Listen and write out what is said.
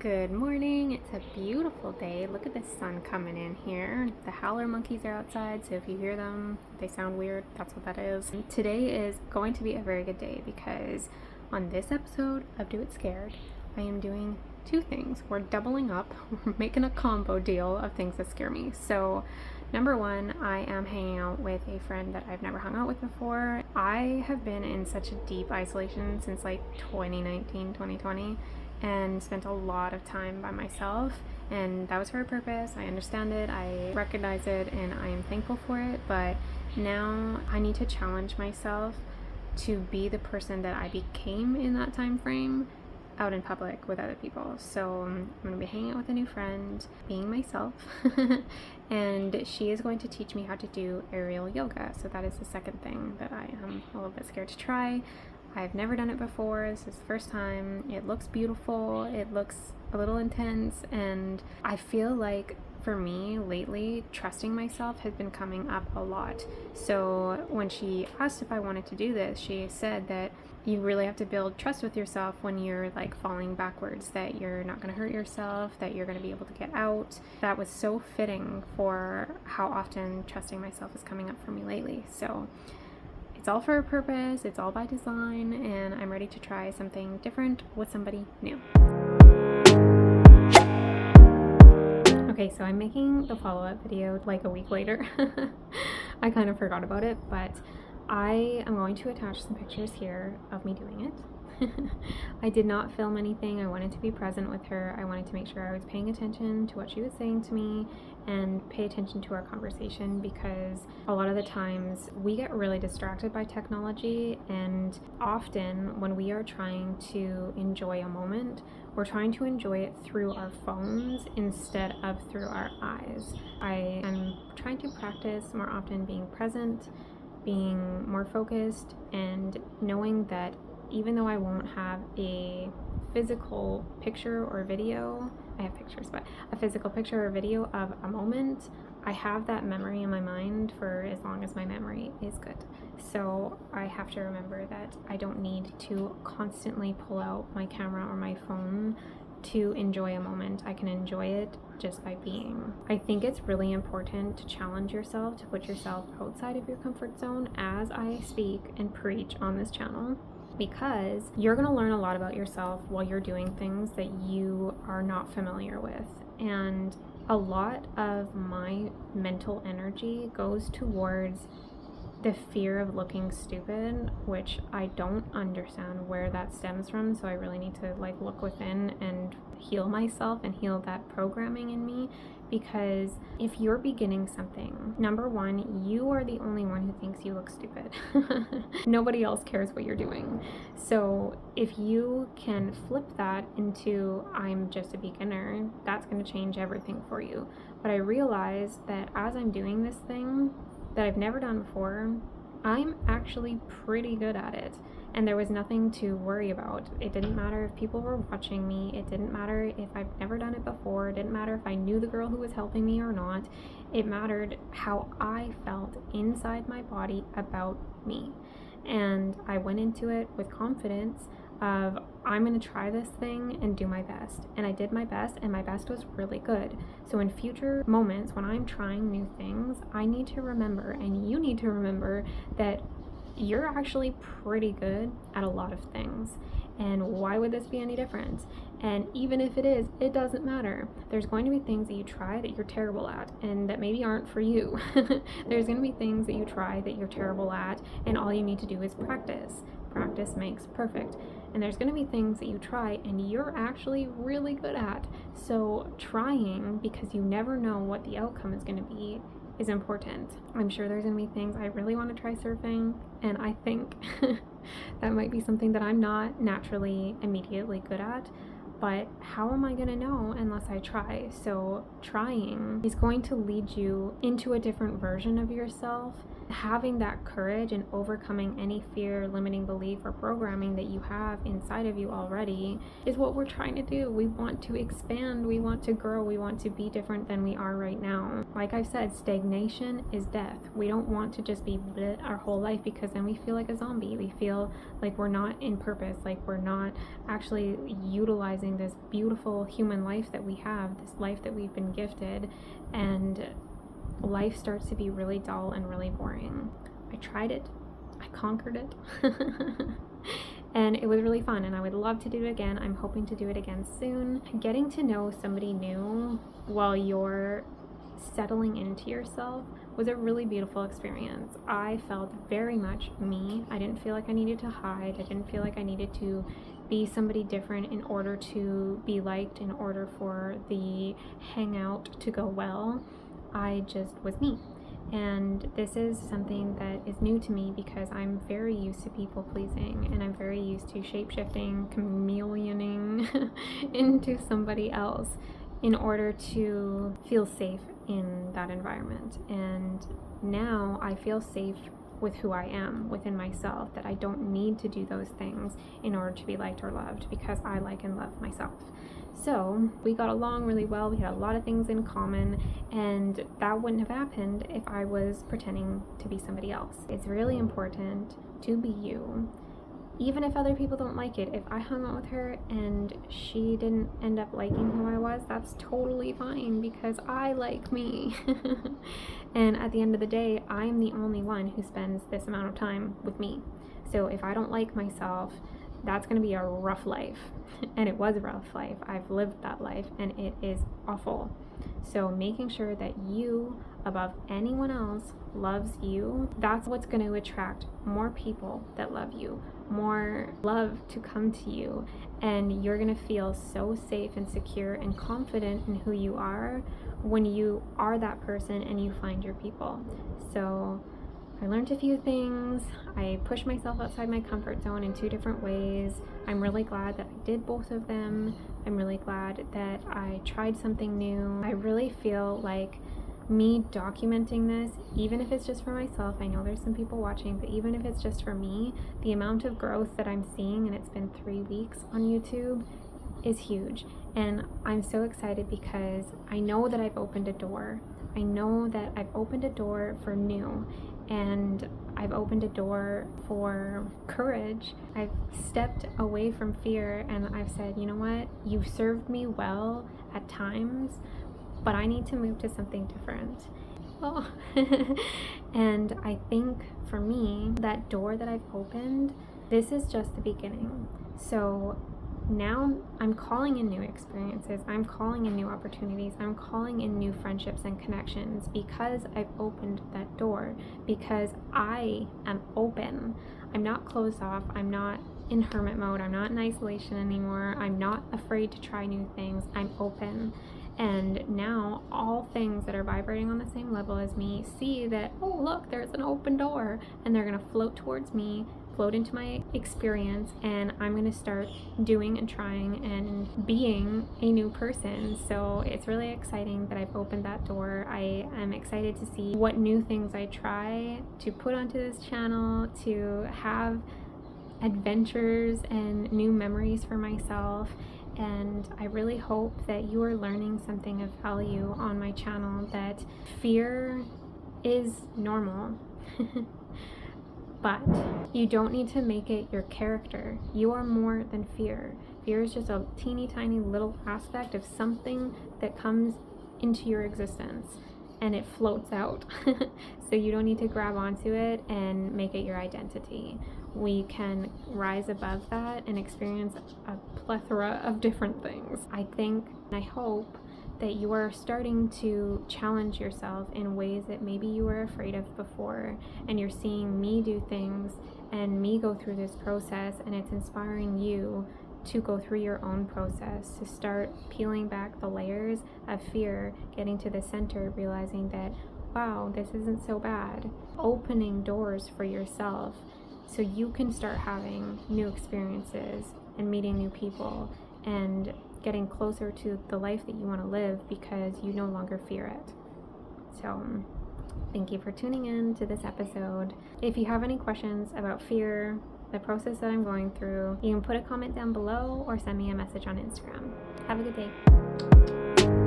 Good morning. It's a beautiful day. Look at the sun coming in here. The howler monkeys are outside, so if you hear them, they sound weird. That's what that is. Today is going to be a very good day because on this episode of Do It Scared, I am doing two things. We're doubling up. We're making a combo deal of things that scare me. So, number one, I am hanging out with a friend that I've never hung out with before. I have been in such a deep isolation since like 2019, 2020. And spent a lot of time by myself, and that was for a purpose. I understand it, I recognize it, and I am thankful for it. But now I need to challenge myself to be the person that I became in that time frame out in public with other people. So I'm going to be hanging out with a new friend, being myself, and she is going to teach me how to do aerial yoga. So that is the second thing that I am a little bit scared to try. I've never done it before. This is the first time. It looks beautiful. It looks a little intense. And I feel like for me lately, trusting myself has been coming up a lot. So when she asked if I wanted to do this, she said that you really have to build trust with yourself when you're like falling backwards, that you're not going to hurt yourself, that you're going to be able to get out. That was so fitting for how often trusting myself is coming up for me lately. So it's all for a purpose, it's all by design, and I'm ready to try something different with somebody new. Okay, so I'm making the follow-up video like a week later. I kind of forgot about it, but I am going to attach some pictures here of me doing it. I did not film anything. I wanted to be present with her. I wanted to make sure I was paying attention to what she was saying to me and pay attention to our conversation, because a lot of the times we get really distracted by technology, and often when we are trying to enjoy a moment, we're trying to enjoy it through our phones instead of through our eyes. I am trying to practice more often being present, being more focused, and knowing that even though I won't have a physical picture or video, I have pictures, but a physical picture or video of a moment, I have that memory in my mind for as long as my memory is good. So I have to remember that I don't need to constantly pull out my camera or my phone to enjoy a moment. I can enjoy it just by being. I think it's really important to challenge yourself, to put yourself outside of your comfort zone as I speak and preach on this channel, because you're going to learn a lot about yourself while you're doing things that you are not familiar with. And a lot of my mental energy goes towards the fear of looking stupid, which I don't understand where that stems from. So I really need to like look within and heal myself and heal that programming in me. Because if you're beginning something, number one, you are the only one who thinks you look stupid. Nobody else cares what you're doing. So if you can flip that into I'm just a beginner, that's going to change everything for you. But I realized that as I'm doing this thing that I've never done before, I'm actually pretty good at it. And there was nothing to worry about. It didn't matter if people were watching me. It didn't matter if I've never done it before. It didn't matter if I knew the girl who was helping me or not. It mattered how I felt inside my body about me. And I went into it with confidence of I'm going to try this thing and do my best. And I did my best, and my best was really good. So in future moments when I'm trying new things, I need to remember, and you need to remember, that you're actually pretty good at a lot of things. And why would this be any different? And even if it is, it doesn't matter. There's going to be things that you try that you're terrible at and that maybe aren't for you. There's going to be things that you try that you're terrible at, and all you need to do is practice. Practice makes perfect. And there's going to be things that you try and you're actually really good at. So trying, because you never know what the outcome is going to be, is important. I'm sure there's going to be things I really want to try surfing, and I think that might be something that I'm not naturally immediately good at. But how am I going to know unless I try? So trying is going to lead you into a different version of yourself. Having that courage and overcoming any fear, limiting belief, or programming that you have inside of you already is what we're trying to do. We want to expand, we want to grow, we want to be different than we are right now. Like I said, stagnation is death. We don't want to just be bleh our whole life, because then we feel like a zombie. We feel like we're not in purpose, like we're not actually utilizing experiencing this beautiful human life that we have, this life that we've been gifted, and life starts to be really dull and really boring. I tried it. I conquered it. And it was really fun, and I would love to do it again. I'm hoping to do it again soon. Getting to know somebody new while you're settling into yourself was a really beautiful experience. I felt very much me. I didn't feel like I needed to hide. I didn't feel like I needed to be somebody different in order to be liked, in order for the hangout to go well. I just was me. And this is something that is new to me because I'm very used to people pleasing, and I'm very used to shape-shifting, chameleoning into somebody else in order to feel safe in that environment. And now I feel safe with who I am within myself, that I don't need to do those things in order to be liked or loved, because I like and love myself. So we got along really well. We had a lot of things in common, and that wouldn't have happened if I was pretending to be somebody else. It's really important to be you, even if other people don't like it. If I hung out with her and she didn't end up liking who I was, that's totally fine, because I like me. And at the end of the day, I'm the only one who spends this amount of time with me. So if I don't like myself, that's going to be a rough life. And it was a rough life. I've lived that life, and it is awful. So making sure that you, above anyone else, loves you, that's what's going to attract more people that love you, more love to come to you, and you're going to feel so safe and secure and confident in who you are when you are that person and you find your people. So I learned a few things. I pushed myself outside my comfort zone in 2 different ways. I'm really glad that I did both of them. I'm really glad that I tried something new. I really feel like me documenting this, even if it's just for myself, I know there's some people watching, but even if it's just for me, the amount of growth that I'm seeing, and it's been 3 weeks on YouTube, is huge. And I'm so excited because I know that I've opened a door. I know that I've opened a door for new, and I've opened a door for courage. I've stepped away from fear, and I've said, you know what, you've served me well at times, but I need to move to something different. Oh. And I think for me, that door that I've opened, this is just the beginning. So now I'm calling in new experiences, I'm calling in new opportunities, I'm calling in new friendships and connections, because I've opened that door, because I am open. I'm not closed off, I'm not in hermit mode, I'm not in isolation anymore, I'm not afraid to try new things, I'm open. And now all things that are vibrating on the same level as me see that, oh look, there's an open door, and they're gonna float towards me, float into my experience, and I'm going to start doing and trying and being a new person. So it's really exciting that I've opened that door. I am excited to see what new things I try to put onto this channel, to have adventures and new memories for myself. And I really hope that you are learning something of value on my channel, that fear is normal. But you don't need to make it your character. You are more than fear. Fear is just a teeny tiny little aspect of something that comes into your existence, and it floats out. So you don't need to grab onto it and make it your identity. We can rise above that and experience a plethora of different things. I think and I hope that you are starting to challenge yourself in ways that maybe you were afraid of before, and you're seeing me do things and me go through this process, and it's inspiring you to go through your own process, to start peeling back the layers of fear, getting to the center, realizing that, wow, this isn't so bad. Opening doors for yourself so you can start having new experiences and meeting new people and getting closer to the life that you want to live, because you no longer fear it. So thank you for tuning in to this episode. If you have any questions about fear, the process that I'm going through, you can put a comment down below or send me a message on Instagram. Have a good day.